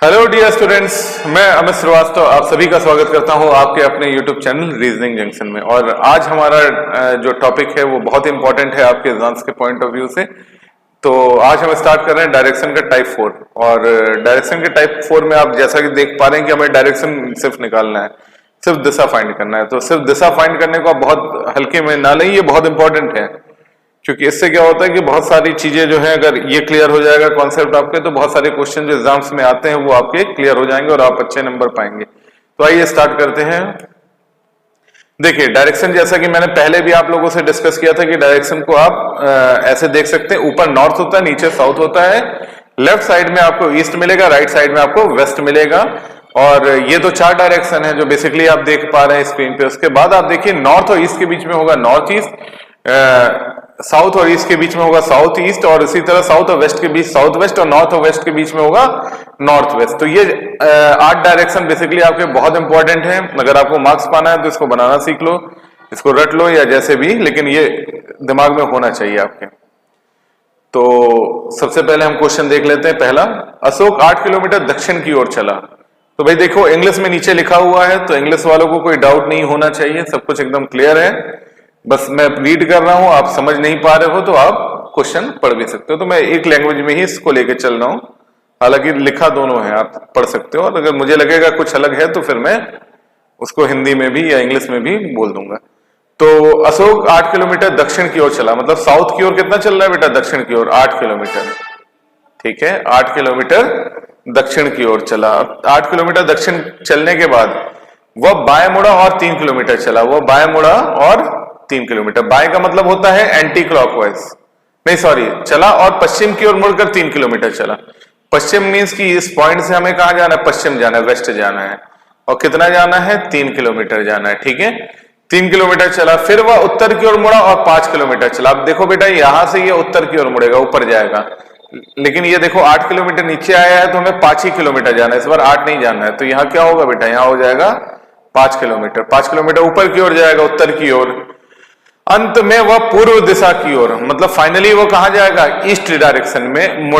Hello dear students, मैं अमित श्रीवास्तव आप सभी का स्वागत करता हूं आपके अपने यूट्यूब चैनल रीजनिंग जंक्शन में। और आज हमारा जो टॉपिक है वो बहुत इंपॉर्टेंट है आपके एग्जाम्स के पॉइंट ऑफ व्यू से। तो आज हम स्टार्ट कर रहे हैं डायरेक्शन का टाइप 4। और डायरेक्शन के टाइप 4 में आप जैसा कि देख पा रहे हैं कि हमें डायरेक्शन सिर्फ निकालना है, सिर्फ दिशा फाइंड करना है। तो सिर्फ दिशा फाइंड करने को आप बहुत हल्के में ना लें, ये बहुत इंपॉर्टेंट है, क्योंकि इससे क्या होता है कि बहुत सारी चीजें जो है, अगर ये क्लियर हो जाएगा कॉन्सेप्ट आपके, तो बहुत सारे क्वेश्चन जो एग्जाम्स में आते हैं वो आपके क्लियर हो जाएंगे और आप अच्छे नंबर पाएंगे। तो आइए स्टार्ट करते हैं। देखिए डायरेक्शन, जैसा कि मैंने पहले भी आप लोगों से डिस्कस किया था कि डायरेक्शन को आप ऐसे देख सकते हैं, ऊपर नॉर्थ होता है, नीचे साउथ होता है, लेफ्ट साइड में आपको ईस्ट मिलेगा, राइट साइड में आपको वेस्ट मिलेगा। और ये तो चार डायरेक्शन है जो बेसिकली आप देख पा रहे हैं स्क्रीन पे। उसके बाद आप देखिए नॉर्थ और ईस्ट के बीच में होगा नॉर्थ ईस्ट, साउथ और ईस्ट के बीच में होगा साउथ ईस्ट, और इसी तरह साउथ और वेस्ट के बीच साउथ वेस्ट, और नॉर्थ और वेस्ट के बीच में होगा नॉर्थ वेस्ट। तो ये 8 डायरेक्शन बेसिकली आपके बहुत इंपॉर्टेंट हैं। अगर आपको मार्क्स पाना है तो इसको बनाना सीख लो, इसको रट लो या जैसे भी, लेकिन ये दिमाग में होना चाहिए आपके। तो सबसे पहले हम क्वेश्चन देख लेते हैं। पहला, अशोक 8 किलोमीटर दक्षिण की ओर चला। तो भाई देखो इंग्लिश में नीचे लिखा हुआ है, तो इंग्लिश वालों को कोई डाउट नहीं होना चाहिए, सब कुछ एकदम क्लियर है। बस मैं रीड कर रहा हूं, आप समझ नहीं पा रहे हो तो आप क्वेश्चन पढ़ भी सकते हो। तो मैं एक लैंग्वेज में ही इसको लेके चल रहा हूं, हालांकि लिखा दोनों है, आप पढ़ सकते हो। और अगर मुझे लगेगा कुछ अलग है तो फिर मैं उसको हिंदी में भी या इंग्लिश में भी बोल दूंगा। तो अशोक 8 किलोमीटर दक्षिण की ओर चला, मतलब साउथ की ओर कितना चल रहा है बेटा? दक्षिण की ओर 8 किलोमीटर। ठीक है, 8 किलोमीटर दक्षिण की ओर चला। 8 किलोमीटर दक्षिण चलने के बाद वह बाएं मुड़ा और 3 किलोमीटर चला। वह बाएं मुड़ा और 3 किलोमीटर। बाएं का मतलब होता है एंटी क्लॉकवाइज, नहीं सॉरी, चला और पश्चिम की ओर मुड़कर 3 किलोमीटर चला। पश्चिम मीन्स कि इस पॉइंट से हमें कहां जाना है? पश्चिम जाना है, वेस्ट जाना है। और कितना जाना है? 3 किलोमीटर जाना है। ठीक है, 3 किलोमीटर चला। फिर वह उत्तर की ओर मुड़ा और 5 किलोमीटर चला। अब देखो बेटा, यहां से ये उत्तर की ओर मुड़ेगा, ऊपर जाएगा, लेकिन ये देखो 8 किलोमीटर नीचे आया है तो हमें 5 ही किलोमीटर जाना है, इस बार 8 नहीं जाना है। तो यहां क्या होगा बेटा? यहां हो जाएगा 5 किलोमीटर। 5 किलोमीटर ऊपर की ओर जाएगा, उत्तर की ओर। अंत में वह पूर्व दिशा की ओर, मतलब फाइनली वो कहां जाएगा? ईस्ट डायरेक्शन में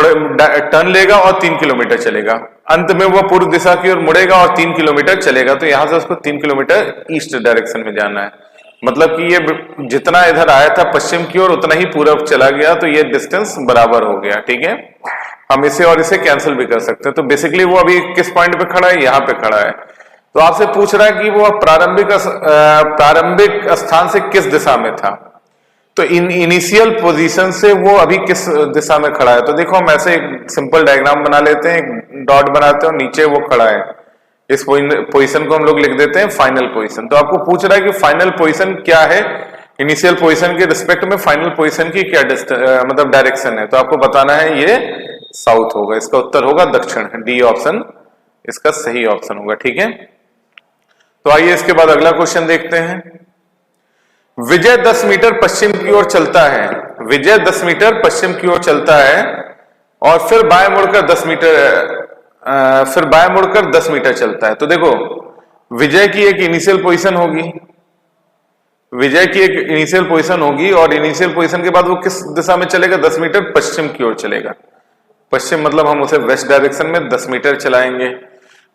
टर्न लेगा और 3 किलोमीटर चलेगा। अंत में वह पूर्व दिशा की ओर मुड़ेगा और 3 किलोमीटर चलेगा। तो यहां से उसको 3 किलोमीटर ईस्ट डायरेक्शन में जाना है, मतलब कि ये जितना इधर आया था पश्चिम की ओर उतना ही पूर्व चला गया, तो ये डिस्टेंस बराबर हो गया। ठीक है, हम इसे और इसे कैंसिल भी कर सकते हैं। तो बेसिकली वो अभी किस पॉइंट पे खड़ा है? यहाँ पे खड़ा है। तो आपसे पूछ रहा है कि वो प्रारंभिक स्थान से किस दिशा में था। तो इनिशियल पोजीशन से वो अभी किस दिशा में खड़ा है। तो देखो हम ऐसे एक सिंपल डायग्राम बना लेते हैं, एक डॉट बनाते हैं और नीचे वो खड़ा है। इस पोजीशन को हम लोग लिख देते हैं फाइनल पोजीशन। तो आपको पूछ रहा है कि फाइनल पोजीशन क्या है, इनिशियल पोजीशन के रिस्पेक्ट में फाइनल पोजीशन की क्या मतलब डायरेक्शन है। तो आपको बताना है ये साउथ होगा, इसका उत्तर होगा दक्षिण। डी ऑप्शन इसका सही ऑप्शन होगा। ठीक है, तो आइए इसके बाद अगला क्वेश्चन देखते हैं। विजय 10 मीटर पश्चिम की ओर चलता है। विजय 10 मीटर पश्चिम की ओर चलता है और फिर बाएं मुड़कर 10 मीटर चलता है। तो देखो विजय की एक इनिशियल पोजीशन होगी, विजय की एक इनिशियल पोजीशन होगी, और इनिशियल पोजीशन के बाद वो किस दिशा में चलेगा? 10 मीटर पश्चिम की ओर चलेगा। पश्चिम मतलब हम उसे वेस्ट डायरेक्शन में 10 मीटर चलाएंगे।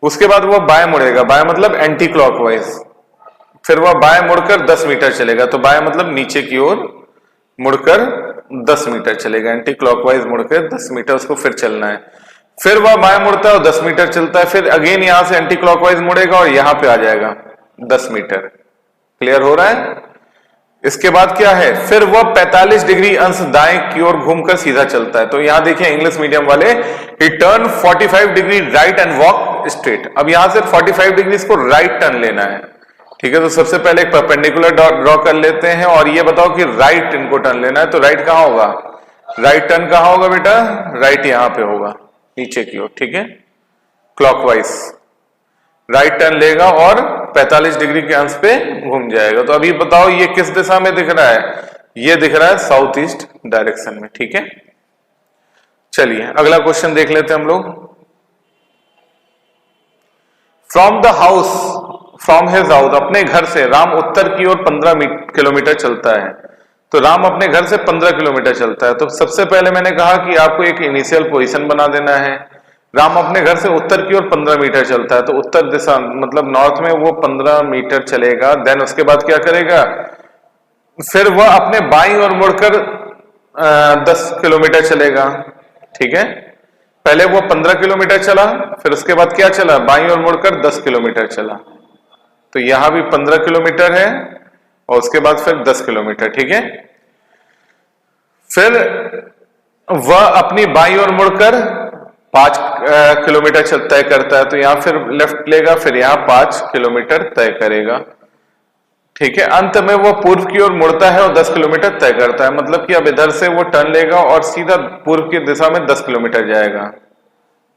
उसके बाद वो बाएं मुड़ेगा, बाएं मतलब एंटी क्लॉकवाइज। फिर वह बाएं मुड़कर 10 मीटर चलेगा। तो बाएं मतलब नीचे की ओर मुड़कर 10 मीटर चलेगा, एंटी क्लॉकवाइज मुड़कर 10 मीटर उसको फिर चलना है। फिर वह बाएं मुड़ता है और 10 मीटर चलता है। फिर अगेन यहां से एंटी क्लॉकवाइज मुड़ेगा और यहां पे आ जाएगा 10 मीटर। क्लियर हो रहा है? इसके बाद क्या है? फिर वह 45 डिग्री अंश दाएं की ओर घूमकर सीधा चलता है। तो यहां देखिए इंग्लिश मीडियम वाले, ही turn 45 degree right and walk straight. अब यहां से 45 डिग्री इसको राइट टर्न लेना है। ठीक है, तो सबसे पहले एक परपेंडिकुलर ड्रॉ कर लेते हैं और ये बताओ कि राइट इनको टर्न लेना है। तो राइट कहां होगा? राइट टर्न कहां होगा बेटा? राइट यहां पे होगा, नीचे की ओर। ठीक है, क्लॉकवाइज राइट टर्न लेगा और 45 डिग्री के अंश पे घूम जाएगा। तो अभी बताओ ये किस दिशा में दिख रहा है? ये दिख रहा है साउथ ईस्ट डायरेक्शन में। ठीक है, चलिए अगला क्वेश्चन देख लेते हैं हम लोग। From the house, from his house, अपने घर से राम उत्तर की ओर 15 किलोमीटर चलता है। तो राम अपने घर से 15 किलोमीटर चलता है। तो सबसे पहले मैंने कहा कि आपको एक इनिशियल पोजीशन बना देना है। राम अपने घर से उत्तर की ओर 15 मीटर चलता है, तो उत्तर दिशा मतलब नॉर्थ में वो 15 मीटर चलेगा। देन उसके बाद क्या करेगा, फिर वह अपने बाईं ओर मुड़कर 10 किलोमीटर चलेगा। ठीक है, पहले वो 15 किलोमीटर चला, फिर उसके बाद क्या चला, बाईं ओर मुड़कर 10 किलोमीटर चला। तो यहां भी 15 किलोमीटर है और उसके बाद फिर 10 किलोमीटर। ठीक है, फिर वह अपनी बाईं ओर मुड़कर 5 किलोमीटर तय करता है, तो यहां फिर लेफ्ट लेगा, फिर यहां 5 किलोमीटर तय करेगा। ठीक है, अंत में वो पूर्व की ओर मुड़ता है और 10 किलोमीटर तय करता है, मतलब कि अब इधर से वो टर्न लेगा और सीधा पूर्व की दिशा में 10 किलोमीटर जाएगा।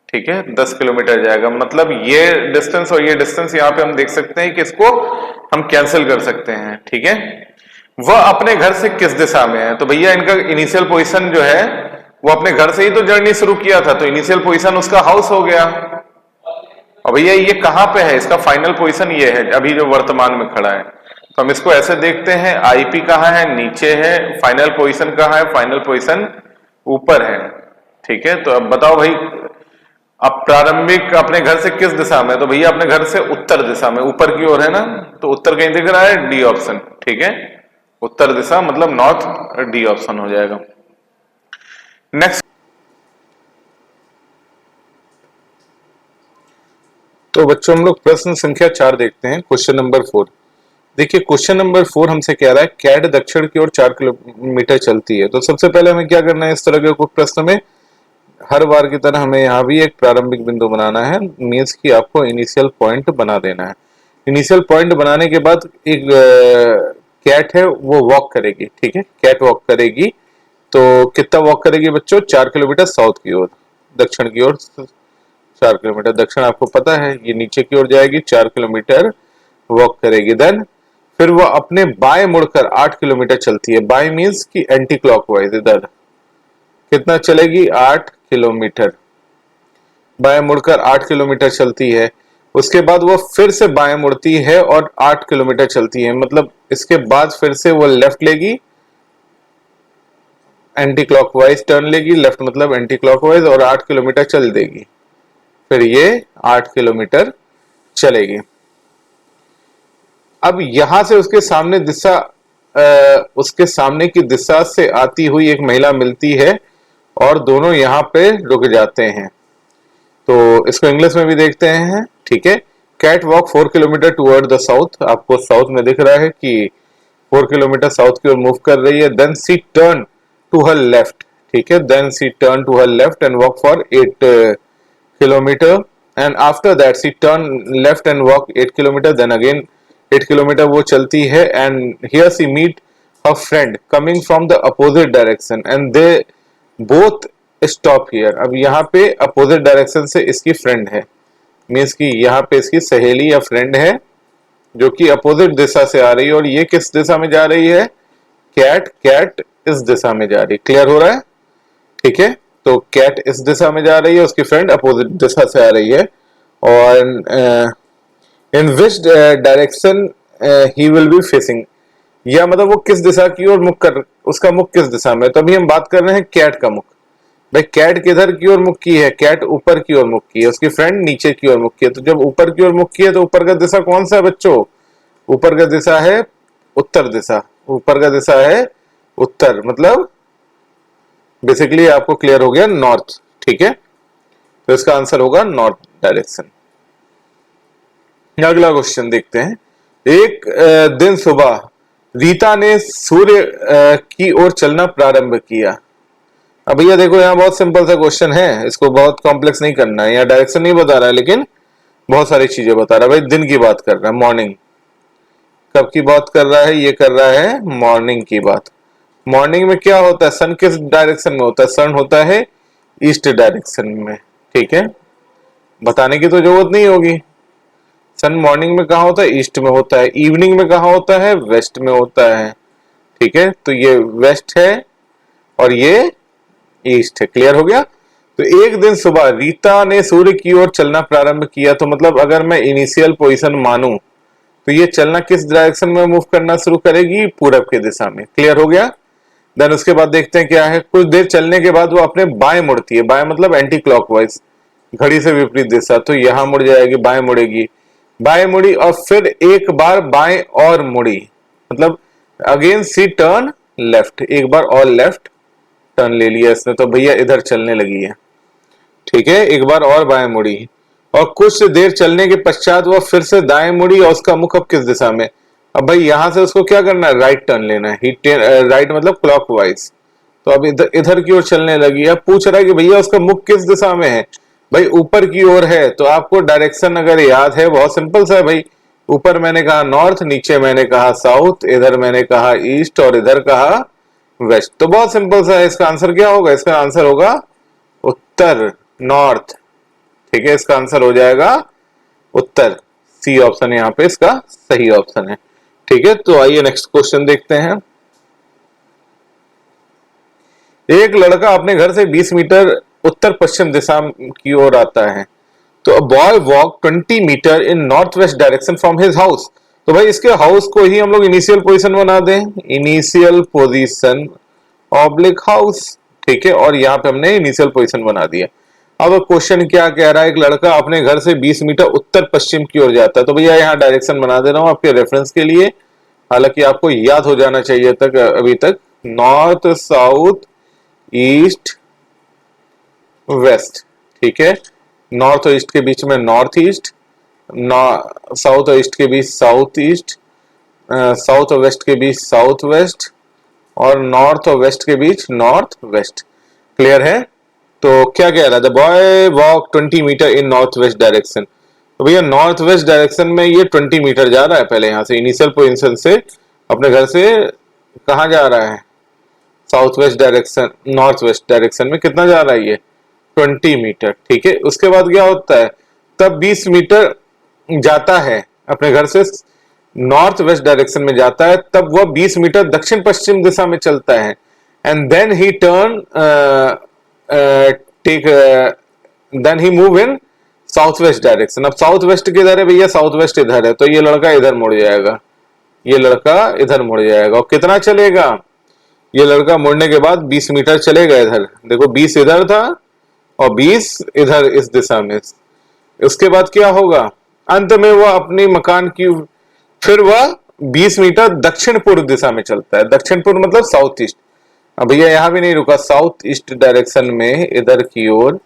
ठीक है, 10 किलोमीटर जाएगा, मतलब ये डिस्टेंस और ये डिस्टेंस यहां पे हम देख सकते हैं कि इसको हम कैंसिल कर सकते हैं। ठीक है, वह अपने घर से किस दिशा में है, तो भैया इनका इनिशियल पोजीशन जो है वो अपने घर से ही तो जर्नी शुरू किया था, तो इनिशियल पोजीशन उसका हाउस हो गया। और भैया ये कहां पे है, इसका फाइनल पोजीशन ये है अभी जो वर्तमान में खड़ा है। तो हम इसको ऐसे देखते हैं, आईपी कहाँ है, नीचे है, फाइनल पोजीशन कहाँ है, फाइनल पोजीशन ऊपर है। ठीक है, तो अब बताओ भाई, अब प्रारंभिक अपने घर से किस दिशा में, तो भैया अपने घर से उत्तर दिशा में, ऊपर की ओर है ना, तो उत्तर कहीं दिख रहा है, डी ऑप्शन। ठीक है, उत्तर दिशा मतलब नॉर्थ, डी ऑप्शन हो जाएगा। नेक्स्ट, तो बच्चों हम लोग प्रश्न संख्या 4 देखते हैं, क्वेश्चन नंबर 4। देखिए क्वेश्चन नंबर 4 हमसे कह रहा है कैट दक्षिण की ओर 4 किलोमीटर चलती है। तो सबसे पहले हमें क्या करना है, इस तरह के प्रश्न में हर बार की तरह हमें यहाँ भी एक प्रारंभिक बिंदु बनाना है, मीन्स कि आपको इनिशियल पॉइंट बना देना है। इनिशियल पॉइंट बनाने के बाद एक कैट है वो वॉक करेगी। ठीक है, कैट वॉक करेगी, तो कितना वॉक करेगी बच्चों, 4 किलोमीटर साउथ की ओर, दक्षिण की ओर 4 किलोमीटर, दक्षिण आपको पता है ये नीचे की ओर जाएगी, 4 किलोमीटर वॉक करेगी। देन फिर वो अपने बाएं मुड़कर 8 किलोमीटर चलती है। बाएं मीन्स कि एंटी क्लॉकवाइज, इधर कितना चलेगी, 8 किलोमीटर, बाएं मुड़कर 8 किलोमीटर चलती है। उसके बाद वो फिर से बाएं मुड़ती है और 8 किलोमीटर चलती है, मतलब इसके बाद फिर से वो लेफ्ट लेगी, एंटी क्लॉकवाइज टर्न लेगी, लेफ्ट मतलब एंटी क्लॉकवाइज, और 8 किलोमीटर चल देगी, फिर ये 8 किलोमीटर चलेगी। अब यहां से उसके सामने दिशा उसके सामने की दिशा से आती हुई एक महिला मिलती है और दोनों यहाँ पे रुक जाते हैं। तो इसको इंग्लिश में भी देखते हैं। ठीक है, cat walk 4 kilometre toward the south, आपको साउथ में दिख रहा है कि 4 किलोमीटर साउथ की ओर मूव कर रही है। Then she turn to her left. ठीक है, then she turn to her left and walk for 8 kilometre, and after that she turn left and walk 8 kilometre, then again 8 kilometre वो चलती है, and here she meet a friend coming from the opposite direction and they both stop here. अब यहाँ पे opposite direction से इसकी friend है, means कि यहाँ पे इसकी सहेली या फ्रेंड है जो कि अपोजिट दिशा से आ रही है, और ये किस दिशा में जा रही है, कैट इस दिशा में जा रही है। क्लियर हो रहा है? ठीक है, तो कैट इस दिशा में जा रही है, उसकी फ्रेंड अपोजिट दिशा से आ रही है, और in which direction he will be facing, या मतलब वो किस दिशा की ओर मुख कर, उसका मुख किस दिशा में। तो अभी हम बात कर रहे हैं कैट का मुख। भाई कैट किधर की ओर मुख की है, कैट ऊपर की ओर मुख की है, उसकी फ्रेंड नीचे की ओर मुख की है। तो जब ऊपर की ओर मुख की है तो ऊपर का दिशा कौन सा है बच्चों, ऊपर का दिशा है उत्तर दिशा, ऊपर का दिशा है उत्तर, मतलब बेसिकली आपको क्लियर हो गया नॉर्थ। ठीक है, तो इसका आंसर होगा नॉर्थ डायरेक्शन। अगला क्वेश्चन देखते हैं। एक दिन सुबह रीता ने सूर्य की ओर चलना प्रारंभ किया। अब भैया देखो यहाँ बहुत सिंपल सा क्वेश्चन है, इसको बहुत कॉम्प्लेक्स नहीं करना है, यहाँ डायरेक्शन नहीं बता रहा है लेकिन बहुत सारी चीजें बता रहा है। भाई दिन की बात कर रहा है, मॉर्निंग, कब की बात कर रहा है, ये कर रहा है मॉर्निंग की बात। मॉर्निंग में क्या होता है, सन किस डायरेक्शन में होता है, सन होता है ईस्ट डायरेक्शन में। ठीक है, बताने की तो जरूरत नहीं होगी, सन मॉर्निंग में कहा होता है, ईस्ट में होता है, इवनिंग में कहा होता है, वेस्ट में होता है। ठीक है, तो ये वेस्ट है और ये ईस्ट है। क्लियर हो गया? तो एक दिन सुबह रीता ने सूर्य की ओर चलना प्रारंभ किया, तो मतलब अगर मैं इनिशियल पोजीशन मानूं तो ये चलना किस डायरेक्शन में मूव करना शुरू करेगी, पूरब की दिशा में। क्लियर हो गया? देन उसके बाद देखते हैं क्या है, कुछ देर चलने के बाद वो अपने बाएं मुड़ती है, बाएं मतलब एंटी क्लॉकवाइज, घड़ी से विपरीत दिशा, तो यहां मुड़ जाएगी, बाएं मुड़ेगी, बाएं मुड़ी और फिर एक बार बाएं और मुड़ी, मतलब अगेन सी टर्न लेफ्ट, एक बार और लेफ्ट टर्न ले लिया इसने, तो भैया इधर चलने लगी है। ठीक है, एक बार और बाएं मुड़ी और कुछ देर चलने के पश्चात वह फिर से दाएं मुड़ी और उसका मुख अब किस दिशा में? अब भाई यहां से उसको क्या करना है, राइट टर्न लेना है, राइट मतलब क्लॉकवाइज। तो अब इधर इधर की ओर चलने लगी है। पूछ रहा है कि भैया उसका मुख किस दिशा में है? भाई ऊपर की ओर है, तो आपको डायरेक्शन अगर याद है, बहुत सिंपल सा है भाई। ऊपर मैंने कहा नॉर्थ, नीचे मैंने कहा साउथ, इधर मैंने कहा ईस्ट और इधर कहा वेस्ट। तो बहुत सिंपल सा है, इसका आंसर क्या होगा? इसका आंसर होगा उत्तर, नॉर्थ। ठीक है, इसका आंसर हो जाएगा उत्तर। सी ऑप्शन यहाँ पे इसका सही ऑप्शन है। ठीक है, तो आइए नेक्स्ट क्वेश्चन देखते हैं। एक लड़का अपने घर से 20 मीटर उत्तर पश्चिम दिशा की ओर आता है। तो a boy walk 20 metre in north west direction from his house. तो भाई इसके हाउस को ही हम लोग इनिशियल पोजीशन बना दें, इनिशियल पोजीशन ऑब्लिक हाउस। ठीक है, और यहाँ पे हमने इनिशियल पोजीशन बना दिया। अब क्वेश्चन क्या कह रहा है, एक लड़का अपने घर से 20 मीटर उत्तर पश्चिम की ओर जाता है। तो भैया यहाँ डायरेक्शन बना दे रहा हूं आपके रेफरेंस के लिए, हालांकि आपको याद हो जाना चाहिए तक अभी तक। North, south, east, west. ठीक है, नॉर्थ और ईस्ट के बीच में नॉर्थ ईस्ट, साउथ और ईस्ट के बीच साउथ ईस्ट, साउथ और वेस्ट के बीच साउथ वेस्ट, और नॉर्थ और वेस्ट के बीच नॉर्थ वेस्ट। क्लियर है? तो क्या कह रहा है, the boy walk 20 metre in north west direction. तो भैया नॉर्थ वेस्ट डायरेक्शन में ये 20 मीटर जा रहा है। पहले यहाँ से इनिशियल पोजीशन से अपने घर से कहाँ जा रहा है, south west direction, north west direction में कितना जा रहा है ये, 20 मीटर। ठीक है, उसके बाद क्या होता है, तब 20 मीटर जाता है अपने घर से नॉर्थ वेस्ट डायरेक्शन में जाता है, तब वह 20 मीटर दक्षिण पश्चिम दिशा में चलता है। And then he turn take then he move in south west direction. अब साउथ वेस्ट किधर है भैया, साउथ वेस्ट इधर है, तो ये लड़का इधर मुड़ जाएगा, ये लड़का इधर मुड़ जाएगा। और कितना चलेगा, ये लड़का मुड़ने के बाद 20 मीटर चलेगा इधर। देखो 20 इधर था और 20 इधर इस दिशा में। उसके बाद क्या होगा, अंत में वह अपनी मकान की, फिर वह 20 मीटर दक्षिण पूर्व दिशा में चलता है। दक्षिण पूर्व मतलब साउथ ईस्ट। अब भैया यहां भी नहीं रुका, साउथ ईस्ट डायरेक्शन में इधर की ओर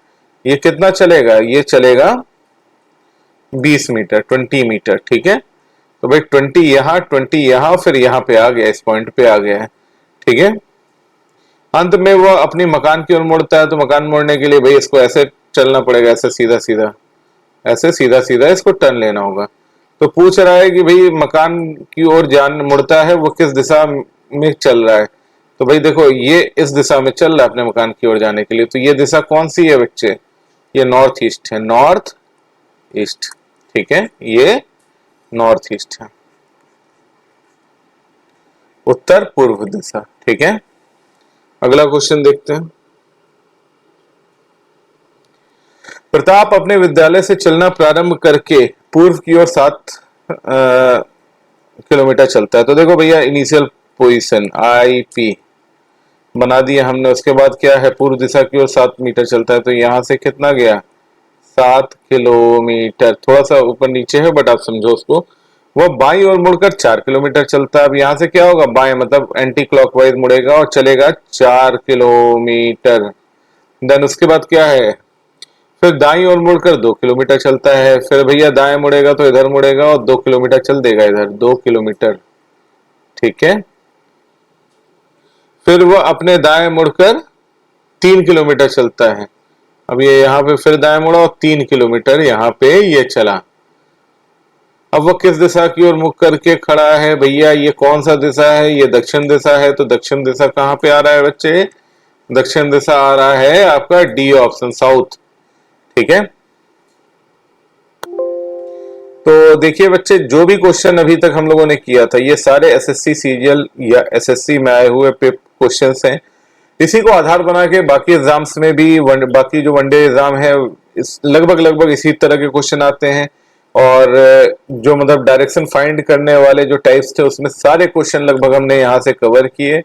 ये कितना चलेगा, ये चलेगा 20 मीटर, 20 मीटर। ठीक है, तो भाई 20 यहां, 20 यहां, फिर यहां पे आ गया, इस पॉइंट पे आ गया है। ठीक है, अंत में वह अपनी मकान की ओर मुड़ता है। तो मकान मुड़ने के लिए भाई इसको ऐसे चलना पड़ेगा, ऐसे सीधा सीधा, ऐसे सीधा सीधा इसको टर्न लेना होगा। तो पूछ रहा है कि भाई मकान की ओर जान मुड़ता है, वो किस दिशा में चल रहा है। तो भाई देखो ये इस दिशा में चल रहा है अपने मकान की ओर जाने के लिए। तो ये दिशा कौन सी है बच्चे, ये नॉर्थ ईस्ट है, नॉर्थ ईस्ट। ठीक है, ये नॉर्थ ईस्ट है, उत्तर पूर्व दिशा। ठीक है, अगला क्वेश्चन देखते हैं। प्रताप अपने विद्यालय से चलना प्रारंभ करके पूर्व की ओर 7 किलोमीटर चलता है। तो देखो भैया इनिशियल पोजीशन IP बना दिया हमने। उसके बाद क्या है, पूर्व दिशा की ओर 7 मीटर चलता है। तो यहां से कितना गया, 7 किलोमीटर। थोड़ा सा ऊपर नीचे है बट आप समझो उसको। वह बाईं ओर मुड़कर 4 किलोमीटर चलता है। अब यहां से क्या होगा, बाएं मतलब एंटी क्लॉकवाइज मुड़ेगा और चलेगा 4 किलोमीटर। देन उसके बाद क्या है, फिर दाईं ओर मुड़कर 2 किलोमीटर चलता है। फिर भैया दाएं मुड़ेगा तो इधर मुड़ेगा और 2 किलोमीटर चल देगा इधर, 2 किलोमीटर। ठीक है, फिर वह अपने दाएं मुड़कर 3 किलोमीटर चलता है। अब ये यहाँ पे फिर दाएं मुड़ा और 3 किलोमीटर यहाँ पे ये चला। अब वह किस दिशा की ओर मुख करके खड़ा है भैया, ये कौन सा दिशा है, ये दक्षिण दिशा है। तो दक्षिण दिशा कहाँ पे आ रहा है बच्चे, दक्षिण दिशा आ रहा है आपका डी ऑप्शन, साउथ। ठीक है, तो देखिए बच्चे जो भी क्वेश्चन अभी तक हम लोगों ने किया था ये सारे SSC सीरियल या SSC में आए हुए क्वेश्चंस हैं। इसी को आधार बना के बाकी एग्जाम्स में भी बाकी जो वनडे एग्जाम है लगभग इसी तरह के क्वेश्चन आते हैं। और जो मतलब डायरेक्शन फाइंड करने वाले जो टाइप्स थे उसमें सारे क्वेश्चन लगभग हमने यहाँ से कवर किए।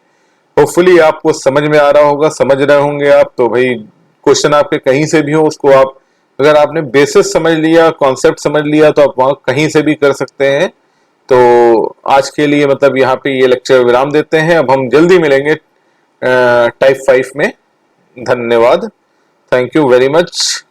होपफुली आपको समझ में आ रहा होगा, समझ रहे होंगे आप। तो भाई क्वेश्चन आपके कहीं से भी हो उसको आप अगर आपने बेसिस समझ लिया, कॉन्सेप्ट समझ लिया, तो आप वहां कहीं से भी कर सकते हैं। तो आज के लिए मतलब यहाँ पे ये लेक्चर विराम देते हैं। अब हम जल्दी मिलेंगे टाइप 5 में। धन्यवाद। Thank you very much.